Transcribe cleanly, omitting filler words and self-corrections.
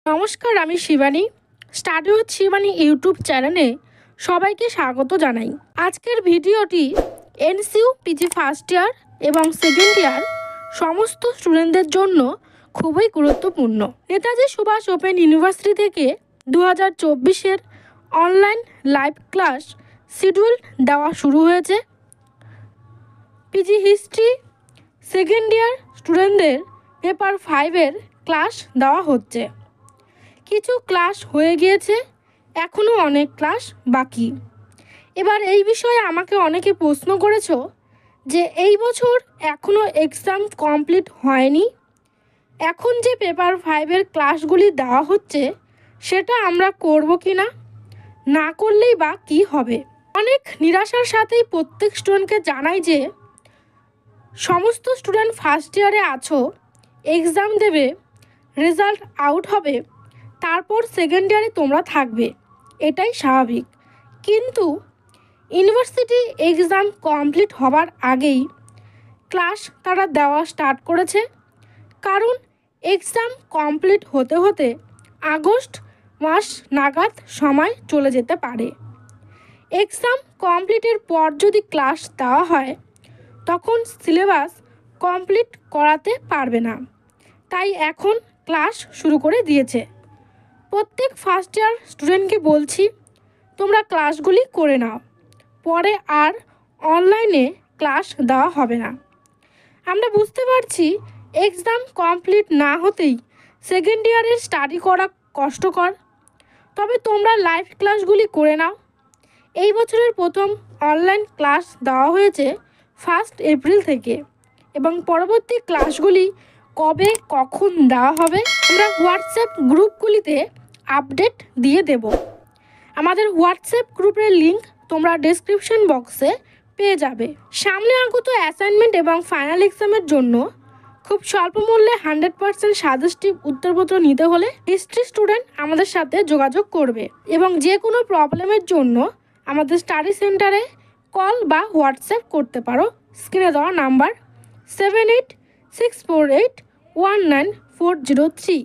নমস্কার, আমি Shivani. Study with Shivani YouTube চ্যানেলে সবাইকে স্বাগত জানাই। আজকের ভিডিওটি এনসইউ পিজি ফার্স্ট ইয়ার এবং সেকেন্ড ইয়ার সমস্ত স্টুডেন্টদের জন্য খুবই গুরুত্বপূর্ণ। নেতাজি সুভাষ ওপেন ইউনিভার্সিটি থেকে 2024-এর অনলাইন লাইভ ক্লাস শিডিউল দেওয়া শুরু হয়েছে। পিজি হিস্ট্রি সেকেন্ড ইয়ার স্টুডেন্টদের পেপার 5-এর ক্লাস দেওয়া হচ্ছে। কিছু ক্লাস হয়ে গিয়েছে, এখনও অনেক ক্লাস বাকি। এবার এই বিষয়ে আমাকে অনেকে প্রশ্ন করেছো যে এই বছর এখনও এক্সাম কমপ্লিট হয়নি, এখন যে পেপার 5-এর ক্লাসগুলি দেওয়া হচ্ছে সেটা আমরা করব কি না, না করলেই বা কী হবে। অনেক নিরাশার সাথেই প্রত্যেক স্টুডেন্টকে জানাই যে সমস্ত স্টুডেন্ট ফার্স্ট ইয়ারে আছো, এক্সাম দেবে, রেজাল্ট আউট হবে, তারপর সেকেন্ড ইয়ারে তোমরা থাকবে, এটাই স্বাভাবিক। কিন্তু ইউনিভার্সিটি এক্সাম কমপ্লিট হবার আগেই ক্লাস তারা দেওয়া স্টার্ট করেছে, কারণ এক্সাম কমপ্লিট হতে হতে আগস্ট মাস নাগাদ সময় চলে যেতে পারে। এক্সাম কমপ্লিটের পর যদি ক্লাস দেওয়া হয় তখন সিলেবাস কমপ্লিট করাতে পারবে না, তাই এখন ক্লাস শুরু করে দিয়েছে। প্রত্যেক ফার্স্ট ইয়ার স্টুডেন্টকে বলছি তোমরা ক্লাসগুলি করে নাও, পরে আর অনলাইনে ক্লাস দেওয়া হবে না। আমরা বুঝতে পারছি এক্সাম কমপ্লিট না হতেই সেকেন্ড ইয়ারের স্টাডি করা কষ্টকর, তবে তোমরা লাইভ ক্লাসগুলি করে নাও। এই বছরের প্রথম অনলাইন ক্লাস দেওয়া হয়েছে 1 এপ্রিল থেকে, এবং পরবর্তী ক্লাসগুলি কবে কখন দেওয়া হবে আমরা হোয়াটসঅ্যাপ গ্রুপগুলিতে আপডেট দিয়ে দেব। আমাদের হোয়াটসঅ্যাপ গ্রুপের লিঙ্ক তোমরা ডেসক্রিপশন বক্সে পেয়ে যাবে। সামনে আগত অ্যাসাইনমেন্ট এবং ফাইনাল এক্সামের জন্য খুব স্বল্প মূল্যে 100% সাজেস্টিভ উত্তরপত্র নিতে হলে হিস্ট্রি স্টুডেন্ট আমাদের সাথে যোগাযোগ করবে, এবং যে কোনো প্রবলেমের জন্য আমাদের স্টাডি সেন্টারে কল বা হোয়াটসঅ্যাপ করতে পারো। স্ক্রিনে দেওয়া নাম্বার 7864819403।